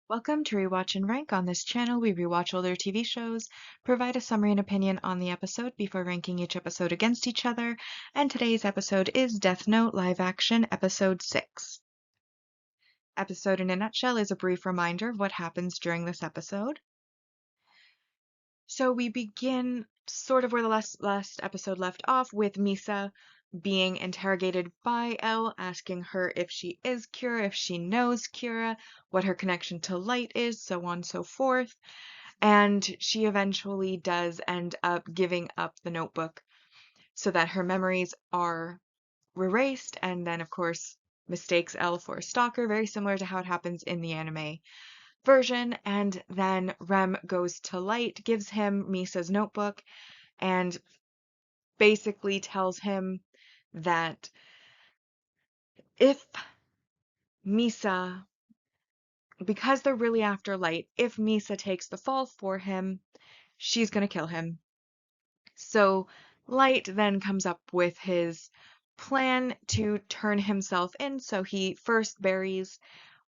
Welcome to Rewatch and Rank. On this channel, we rewatch older TV shows, provide a summary and opinion on the episode before ranking each episode against each other, and today's episode is Deathnote Live Action Episode 6. Episode in a nutshell is a brief reminder of what happens during this episode. So we begin sort of where the last episode left off, with Misa being interrogated by Elle, asking her if she is Kira, if she knows Kira, what her connection to light is, so on and so forth. And she eventually does end up giving up the notebook so that her memories are erased, and then, of course, mistakes Elle for a stalker, very similar to how it happens in the anime version. And then Rem goes to Light, gives him Misa's notebook, and basically tells him that if Misa, because they're really after Light, if Misa takes the fall for him, she's going to kill him. So Light then comes up with his plan to turn himself in. So he first buries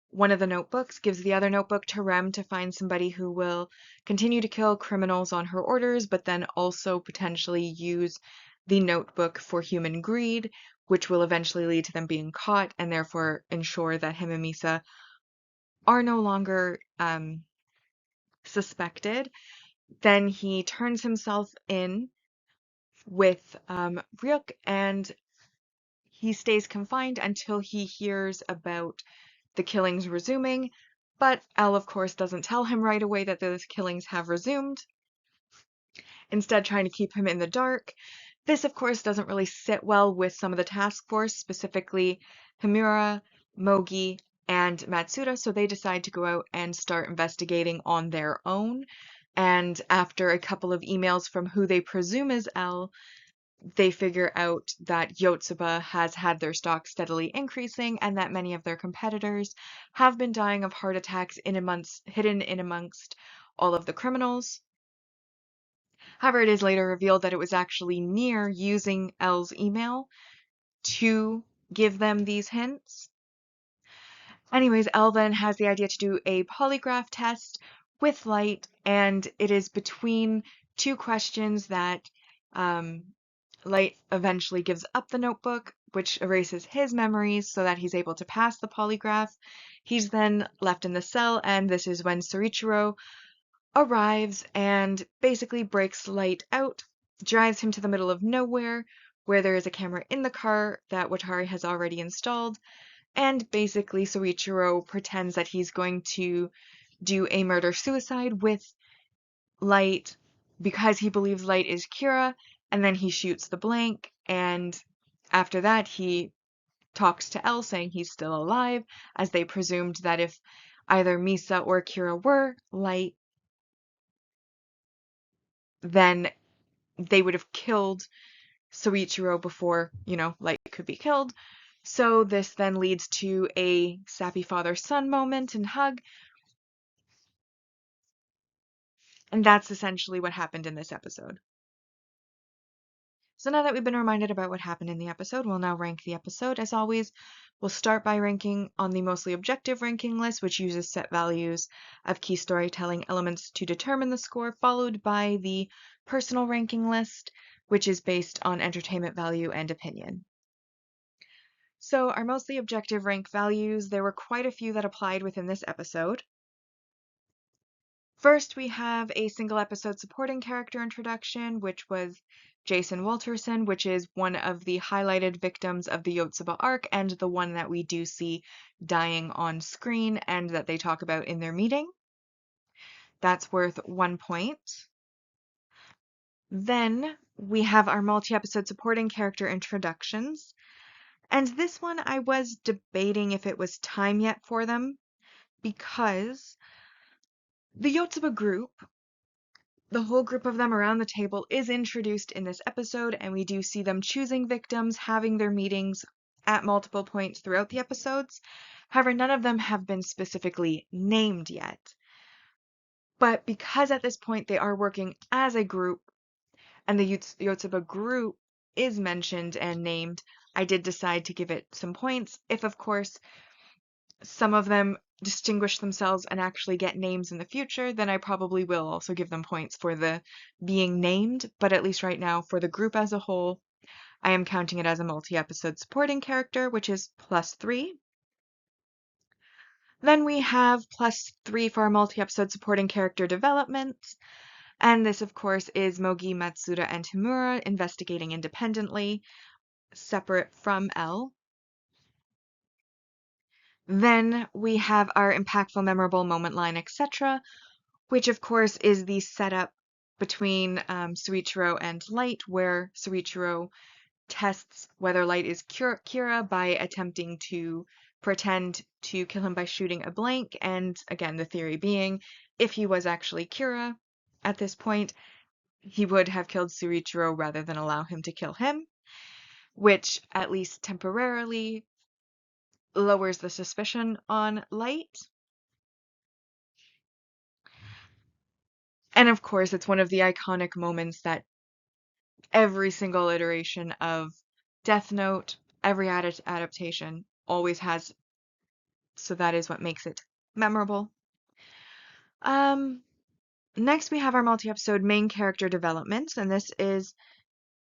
one of the notebooks, gives the other notebook to Rem to find somebody who will continue to kill criminals on her orders, but then also potentially use the notebook for human greed, which will eventually lead to them being caught and therefore ensure that him and Misa are no longer suspected. Then he turns himself in with Ryuk, and he stays confined until he hears about the killings resuming, but Elle, of course, doesn't tell him right away that those killings have resumed, instead trying to keep him in the dark. This, of course, doesn't really sit well with some of the task force, specifically Himura, Mogi, and Matsuda, so they decide to go out and start investigating on their own. And after a couple of emails from who they presume is Elle, they figure out that Yotsuba has had their stock steadily increasing and that many of their competitors have been dying of heart attacks hidden in amongst all of the criminals. However, it is later revealed that it was actually Nier using Elle's email to give them these hints. Anyways, Elle then has the idea to do a polygraph test with Light, and it is between two questions that Light eventually gives up the notebook, which erases his memories so that he's able to pass the polygraph. He's then left in the cell, and this is when Soichiro arrives and basically breaks Light out, drives him to the middle of nowhere, where there is a camera in the car that Watari has already installed, and basically Soichiro pretends that he's going to do a murder-suicide with Light because he believes Light is Kira, and then he shoots the blank, and after that he talks to Elle saying he's still alive, as they presumed that if either Misa or Kira were Light, then they would have killed Soichiro before, Light could be killed. So this then leads to a sappy father-son moment and hug, and that's essentially what happened in this episode. So now that we've been reminded about what happened in the episode, we'll now rank the episode. As always, we'll start by ranking on the mostly objective ranking list, which uses set values of key storytelling elements to determine the score, followed by the personal ranking list, which is based on entertainment value and opinion. So our mostly objective rank values, there were quite a few that applied within this episode. First, we have a single episode supporting character introduction, which was Jason Walterson, which is one of the highlighted victims of the Yotsuba arc and the one that we do see dying on screen and that they talk about in their meeting. That's worth 1 point. Then we have our multi-episode supporting character introductions. And this one I was debating if it was time yet for them, because the Yotsuba group, the whole group of them around the table, is introduced in this episode, and we do see them choosing victims, having their meetings at multiple points throughout the episodes. However, none of them have been specifically named yet. But because at this point they are working as a group, and the Yotsuba group is mentioned and named, I did decide to give it some points, if of course some of them distinguish themselves and actually get names in the future, then I probably will also give them points for the being named, but at least right now for the group as a whole, I am counting it as a multi-episode supporting character, which is +3. Then we have +3 for our multi-episode supporting character development. And this, of course, is Mogi, Matsuda, and Himura investigating independently, separate from L. Then we have our impactful, memorable moment line, etc., which, of course, is the setup between Suichiro and Light, where Suichiro tests whether Light is Kira by attempting to pretend to kill him by shooting a blank, and again, the theory being, if he was actually Kira at this point, he would have killed Suichiro rather than allow him to kill him, which at least temporarily lowers the suspicion on Light. And of course, it's one of the iconic moments that every single iteration of Death Note, every adaptation always has, so that is what makes it memorable. Next we have our multi-episode main character developments, and this is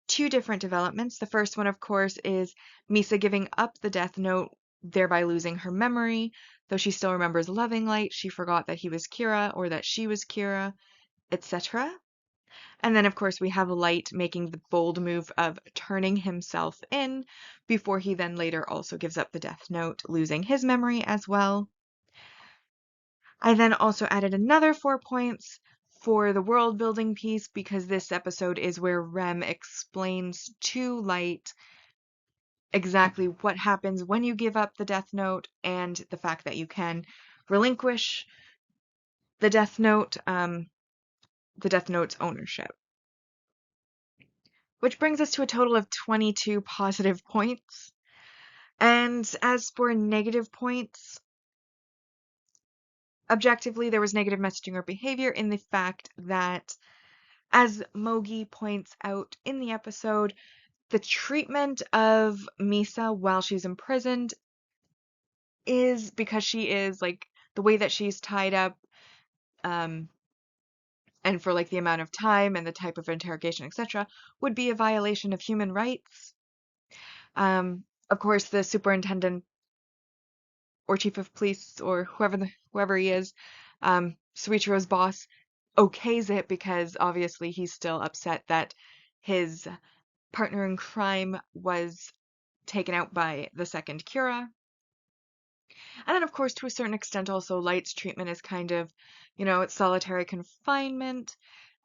2 different developments. The first one, of course, is Misa giving up the Death Note, thereby losing her memory. Though she still remembers loving Light, she forgot that he was Kira or that she was Kira, etc. And then, of course, we have Light making the bold move of turning himself in before he then later also gives up the Death Note, losing his memory as well. I then also added another 4 points for the world building piece because this episode is where Rem explains to Light exactly what happens when you give up the Death Note and the fact that you can relinquish the Death Note, the Death Note's ownership. Which brings us to a total of 22 positive points. And as for negative points, objectively, there was negative messaging or behavior in the fact that, as Mogi points out in the episode, the treatment of Misa while she's imprisoned is because she is, like, the way that she's tied up, and for, like, the amount of time and the type of interrogation, etc., would be a violation of human rights. Of course, the superintendent or chief of police or whoever he is, Suichiro's boss, okays it because obviously he's still upset that his partner in crime was taken out by the second Kira. And then, of course, to a certain extent, also Light's treatment is kind of, it's solitary confinement.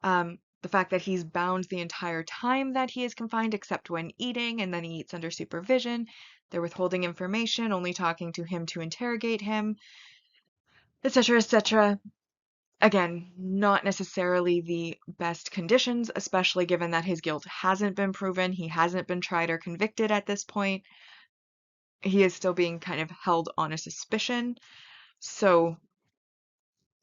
The fact that he's bound the entire time that he is confined, except when eating, and then he eats under supervision. They're withholding information, only talking to him to interrogate him, etc., etc. Again, not necessarily the best conditions, especially given that his guilt hasn't been proven. He hasn't been tried or convicted at this point. He is still being kind of held on a suspicion. So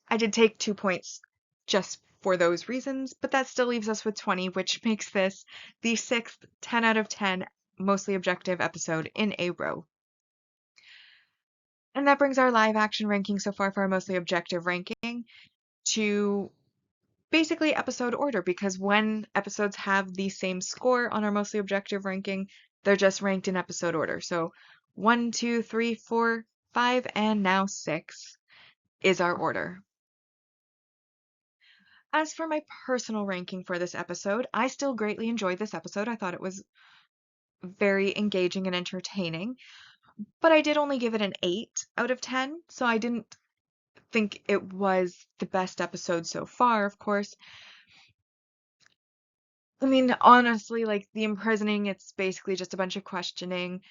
I did take 2 points just for those reasons, but that still leaves us with 20, which makes this the 6th 10 out of 10 mostly objective episode in a row. And that brings our live action ranking so far for our mostly objective ranking to basically episode order, because when episodes have the same score on our mostly objective ranking, they're just ranked in episode order. So 1, 2, 3, 4, 5, and now 6 is our order. As for my personal ranking for this episode, I still greatly enjoyed this episode. I thought it was very engaging and entertaining, but I did only give it an 8 out of 10, so I didn't think it was the best episode so far, of course. I mean, honestly, like, the imprisoning, it's basically just a bunch of questioning.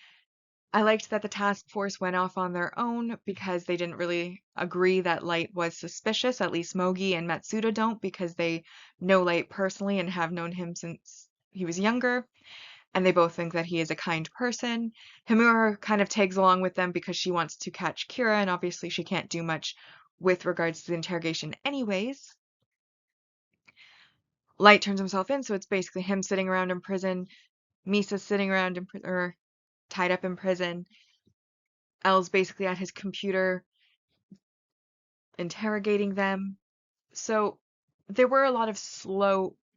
I liked that the task force went off on their own because they didn't really agree that Light was suspicious. At least Mogi and Matsuda don't, because they know Light personally and have known him since he was younger, and they both think that he is a kind person. Himura kind of tags along with them because she wants to catch Kira, and obviously she can't do much with regards to the interrogation anyways. Light turns himself in, so it's basically him sitting around in prison, Misa sitting around in or tied up in prison. L's basically at his computer interrogating them. So there were a lot of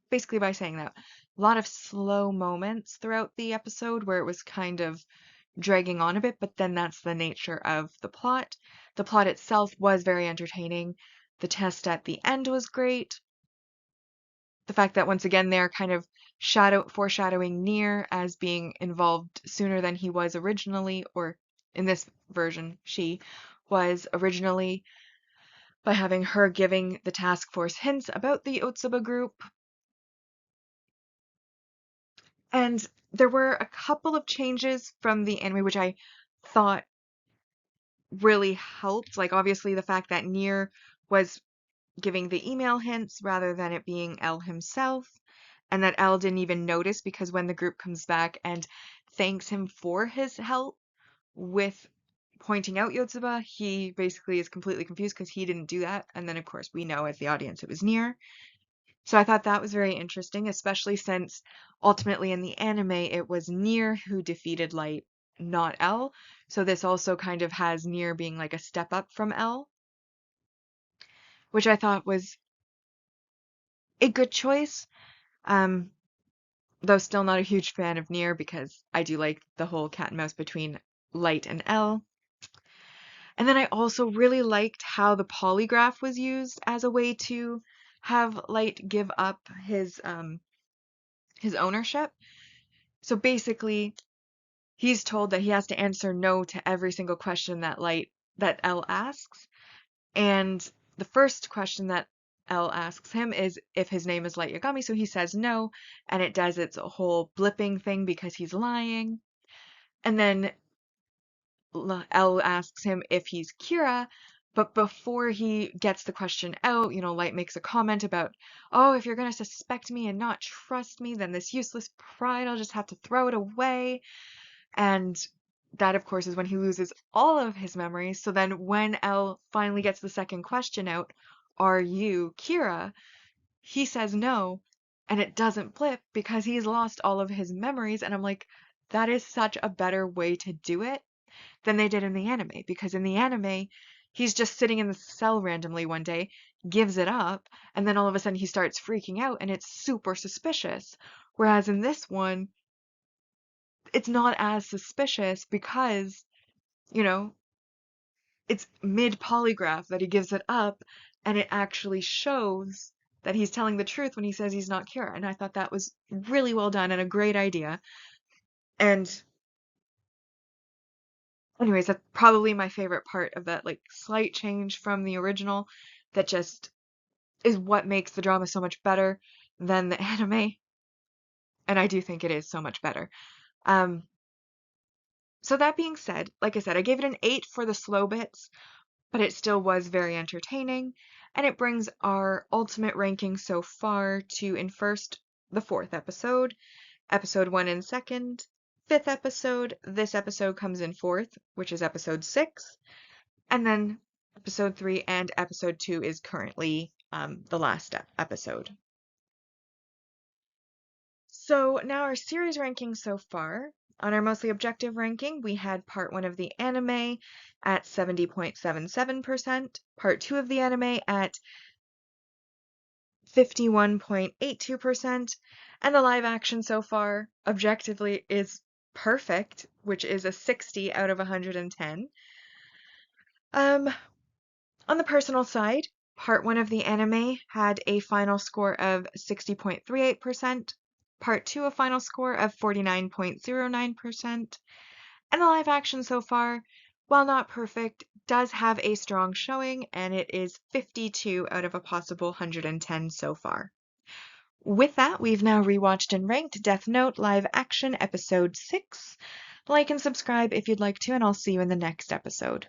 basically by saying that, a lot of slow moments throughout the episode where it was kind of dragging on a bit, but then that's the nature of the plot. The plot itself was very entertaining. The test at the end was great. The fact that once again they're kind of foreshadowing Nier as being involved sooner than he was originally, or in this version, she was originally, by having her giving the task force hints about the Otsuba group. And there were a couple of changes from the anime which I thought really helped. Like, obviously, the fact that Nier was giving the email hints rather than it being L himself, and that L didn't even notice because when the group comes back and thanks him for his help with pointing out Yotsuba, he basically is completely confused because he didn't do that. And then, of course, we know as the audience it was Nier. So I thought that was very interesting, especially since ultimately in the anime it was Nier who defeated Light, not L. So this also kind of has Nier being like a step up from L, which I thought was a good choice. Um, though still not a huge fan of Nier because I do like the whole cat and mouse between Light and L. And then I also really liked how the polygraph was used as a way to have Light give up his ownership. So basically, he's told that he has to answer no to every single question that L asks. And the first question that L asks him is if his name is Light Yagami, so he says no, and it does its whole blipping thing because he's lying. And then L asks him if he's Kira, but before he gets the question out, Light makes a comment about, oh, if you're going to suspect me and not trust me, then this useless pride, I'll just have to throw it away. And that, of course, is when he loses all of his memories. So then when L finally gets the second question out, are you Kira? He says no, and it doesn't blip because he's lost all of his memories. And I'm like, that is such a better way to do it than they did in the anime. Because in the anime, he's just sitting in the cell randomly one day, gives it up, and then all of a sudden he starts freaking out, and it's super suspicious. Whereas in this one, it's not as suspicious because, you know, it's mid polygraph that he gives it up and it actually shows that he's telling the truth when he says he's not Kira. And I thought that was really well done and a great idea. And anyways, that's probably my favorite part of that like slight change from the original that just is what makes the drama so much better than the anime. And I do think it is so much better. Um, so that being said, like I said, I gave it an 8 for the slow bits, but it still was very entertaining, and it brings our ultimate ranking so far to in first, the 4th episode, episode 1 in second, 5th episode, this episode comes in 4th, which is episode 6, and then episode 3 and episode 2 is currently the last episode. So now our series ranking so far. On our mostly objective ranking, we had part 1 of the anime at 70.77%, part 2 of the anime at 51.82%, and the live action so far, objectively, is perfect, which is a 60 out of 110. On the personal side, part 1 of the anime had a final score of 60.38%, part 2 a final score of 49.09%, and the live action so far, while not perfect, does have a strong showing, and it is 52 out of a possible 110 so far. With that, we've now rewatched and ranked Deathnote Live Action Episode 6. Like and subscribe if you'd like to, and I'll see you in the next episode.